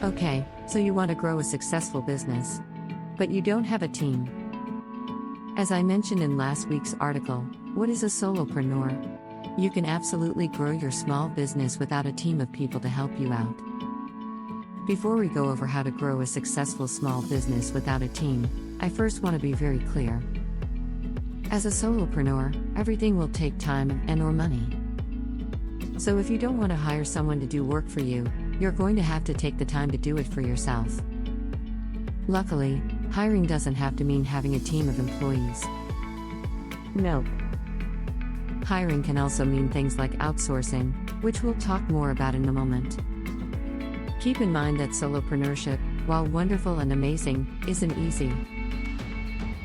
Okay, so you want to grow a successful business, but you don't have a team. As I mentioned in last week's article, what is a solopreneur? You can absolutely grow your small business without a team of people to help you out. Before we go over how to grow a successful small business without a team, I first want to be very clear. As a solopreneur, everything will take time and/or money. So if you don't want to hire someone to do work for you, you're going to have to take the time to do it for yourself. Luckily, hiring doesn't have to mean having a team of employees. Nope. Hiring can also mean things like outsourcing, which we'll talk more about in a moment. Keep in mind that solopreneurship, while wonderful and amazing, isn't easy.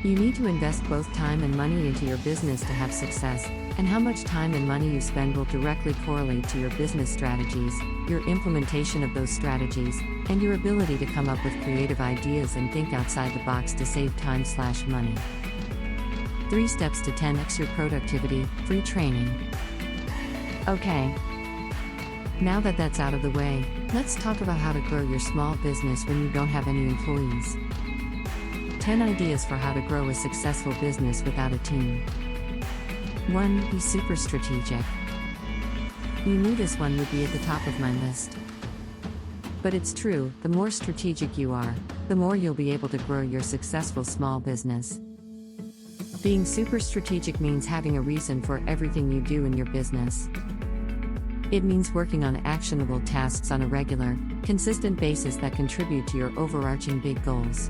You need to invest both time and money into your business to have success, and how much time and money you spend will directly correlate to your business strategies, your implementation of those strategies, and your ability to come up with creative ideas and think outside the box to save time/money. 3 steps to 10x your productivity, free training. Okay. Now that that's out of the way, let's talk about how to grow your small business when you don't have any employees. 10 ideas for how to grow a successful business without a team. 1. Be super strategic. You knew this one would be at the top of my list. But it's true, the more strategic you are, the more you'll be able to grow your successful small business. Being super strategic means having a reason for everything you do in your business. It means working on actionable tasks on a regular, consistent basis that contribute to your overarching big goals.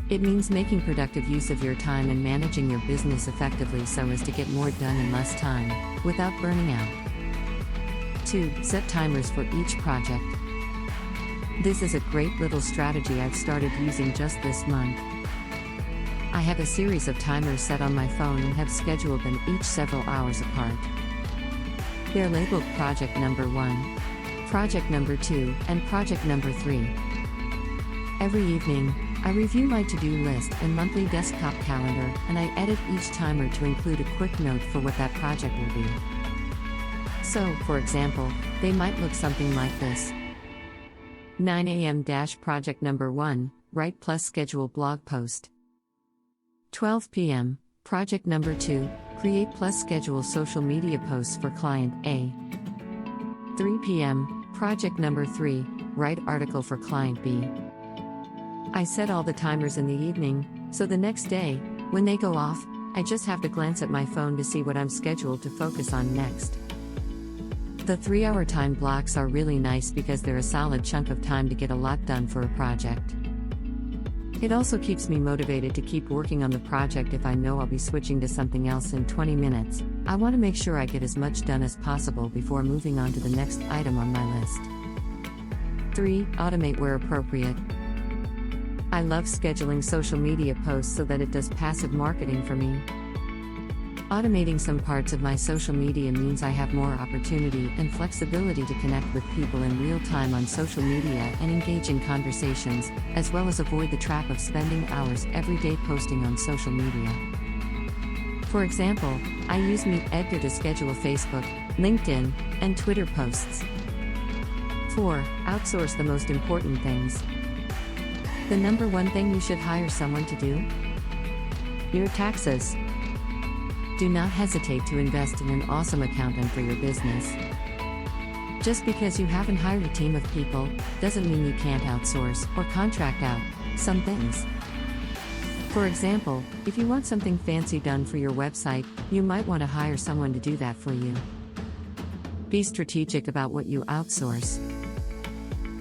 It means making productive use of your time and managing your business effectively so as to get more done in less time, without burning out. 2. Set timers for each project. This is a great little strategy I've started using just this month. I have a series of timers set on my phone and have scheduled them each several hours apart. They're labeled Project Number 1, Project Number 2, and Project Number 3. Every evening, I review my to-do list and monthly desktop calendar, and I edit each timer to include a quick note for what that project will be. So, for example, they might look something like this. 9 a.m. Project Number 1, Write plus schedule blog post. 12 p.m., Project Number 2, Create plus schedule social media posts for client A. 3 p.m., Project Number 3, Write article for client B. I set all the timers in the evening, so the next day, when they go off, I just have to glance at my phone to see what I'm scheduled to focus on next. The 3-hour time blocks are really nice because they're a solid chunk of time to get a lot done for a project. It also keeps me motivated to keep working on the project if I know I'll be switching to something else in 20 minutes. I want to make sure I get as much done as possible before moving on to the next item on my list. 3. Automate where appropriate. I love scheduling social media posts so that it does passive marketing for me. Automating some parts of my social media means I have more opportunity and flexibility to connect with people in real time on social media and engage in conversations, as well as avoid the trap of spending hours every day posting on social media. For example, I use Meet Edgar to schedule Facebook, LinkedIn, and Twitter posts. 4. Outsource the most important things. The number one thing you should hire someone to do? Your taxes. Do not hesitate to invest in an awesome accountant for your business. Just because you haven't hired a team of people, doesn't mean you can't outsource or contract out some things. For example, if you want something fancy done for your website, you might want to hire someone to do that for you. Be strategic about what you outsource.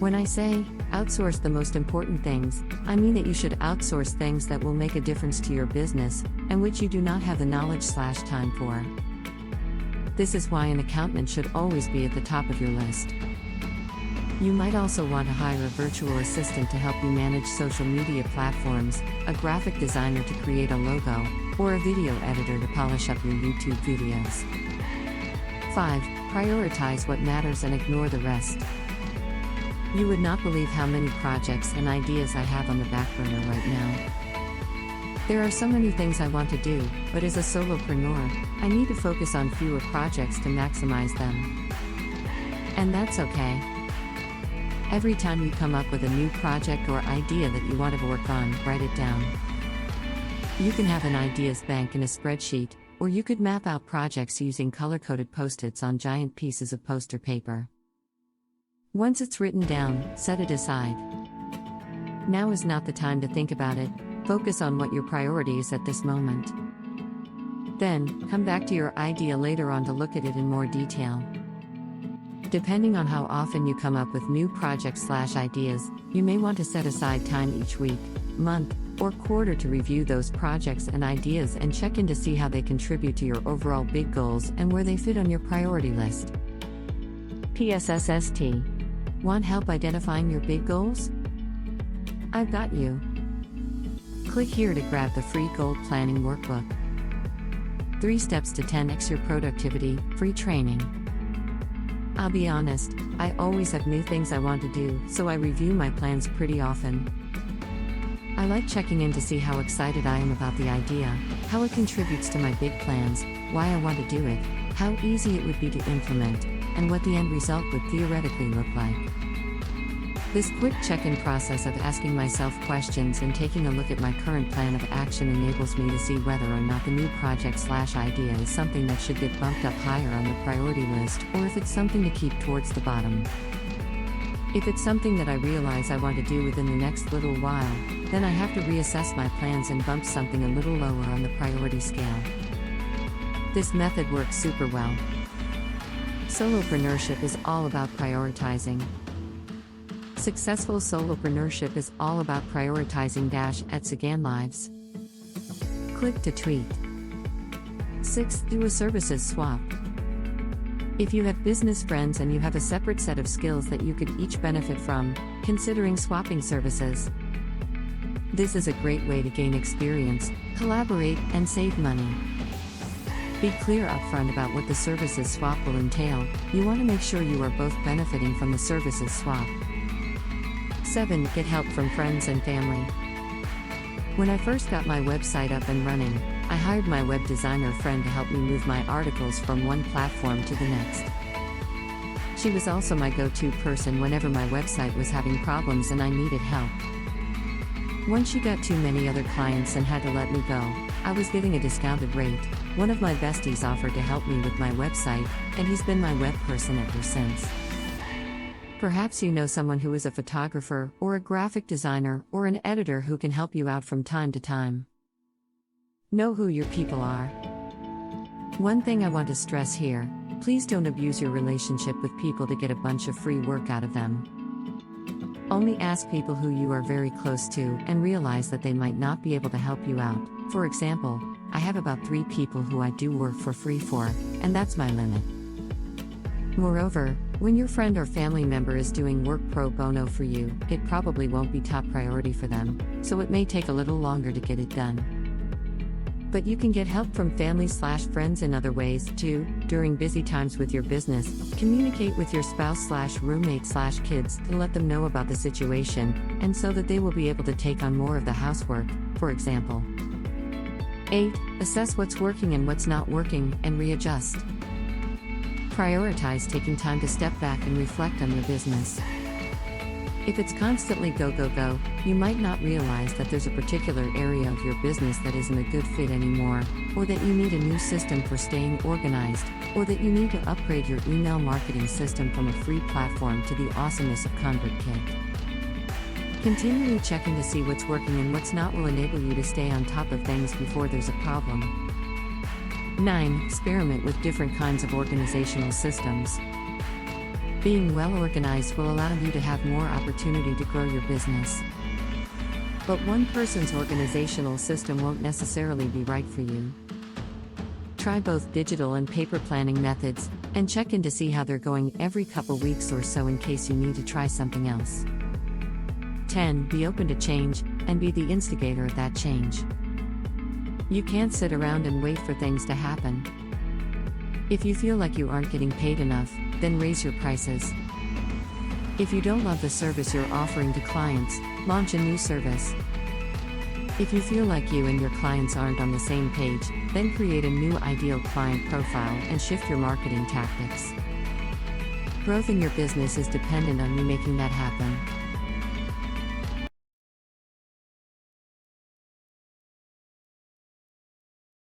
When I say, outsource the most important things, I mean that you should outsource things that will make a difference to your business, and which you do not have the knowledge/time for. This is why an accountant should always be at the top of your list. You might also want to hire a virtual assistant to help you manage social media platforms, a graphic designer to create a logo, or a video editor to polish up your YouTube videos. 5. Prioritize what matters and ignore the rest. You would not believe how many projects and ideas I have on the back burner right now. There are so many things I want to do, but as a solopreneur, I need to focus on fewer projects to maximize them. And that's okay. Every time you come up with a new project or idea that you want to work on, write it down. You can have an ideas bank in a spreadsheet, or you could map out projects using color-coded post-its on giant pieces of poster paper. Once it's written down, set it aside. Now is not the time to think about it, focus on what your priority is at this moment. Then, come back to your idea later on to look at it in more detail. Depending on how often you come up with new projects/ideas, you may want to set aside time each week, month, or quarter to review those projects and ideas and check in to see how they contribute to your overall big goals and where they fit on your priority list. PSSST. Want help identifying your big goals? I've got you. Click here to grab the free goal planning workbook. 3 steps to 10x your productivity, free training. I'll be honest, I always have new things I want to do, so I review my plans pretty often. I like checking in to see how excited I am about the idea, how it contributes to my big plans, why I want to do it, how easy it would be to implement, and what the end result would theoretically look like. This quick check-in process of asking myself questions and taking a look at my current plan of action enables me to see whether or not the new project/idea is something that should get bumped up higher on the priority list, or if it's something to keep towards the bottom. If it's something that I realize I want to do within the next little while, then I have to reassess my plans and bump something a little lower on the priority scale. This method works super well. Solopreneurship is all about prioritizing. Successful solopreneurship is all about prioritizing @Sagan lives. Click to tweet. 6. Do a services swap. If you have business friends and you have a separate set of skills that you could each benefit from, considering swapping services. This is a great way to gain experience, collaborate, and save money. Be clear upfront about what the services swap will entail. You want to make sure you are both benefiting from the services swap. 7. Get help from friends and family. When I first got my website up and running, I hired my web designer friend to help me move my articles from one platform to the next. She was also my go-to person whenever my website was having problems and I needed help. Once she got too many other clients and had to let me go, I was getting a discounted rate. One of my besties offered to help me with my website, and he's been my web person ever since. Perhaps you know someone who is a photographer, or a graphic designer, or an editor who can help you out from time to time. Know who your people are. One thing I want to stress here, please don't abuse your relationship with people to get a bunch of free work out of them. Only ask people who you are very close to and realize that they might not be able to help you out. For example, I have about 3 people who I do work for free for, and that's my limit. Moreover, when your friend or family member is doing work pro bono for you, it probably won't be top priority for them, so it may take a little longer to get it done. But you can get help from family/friends in other ways too. During busy times with your business, communicate with your spouse/roommate/kids to let them know about the situation, and so that they will be able to take on more of the housework, for example. 8. Assess what's working and what's not working, and readjust. Prioritize taking time to step back and reflect on your business. If it's constantly go, go, go, you might not realize that there's a particular area of your business that isn't a good fit anymore, or that you need a new system for staying organized, or that you need to upgrade your email marketing system from a free platform to the awesomeness of ConvertKit. Continually checking to see what's working and what's not will enable you to stay on top of things before there's a problem. 9. Experiment with different kinds of organizational systems. Being well organized will allow you to have more opportunity to grow your business. But one person's organizational system won't necessarily be right for you. Try both digital and paper planning methods, and check in to see how they're going every couple weeks or so in case you need to try something else. 10. Be open to change, and be the instigator of that change. You can't sit around and wait for things to happen. If you feel like you aren't getting paid enough, then raise your prices. If you don't love the service you're offering to clients, launch a new service. If you feel like you and your clients aren't on the same page, then create a new ideal client profile and shift your marketing tactics. Growth in your business is dependent on you making that happen.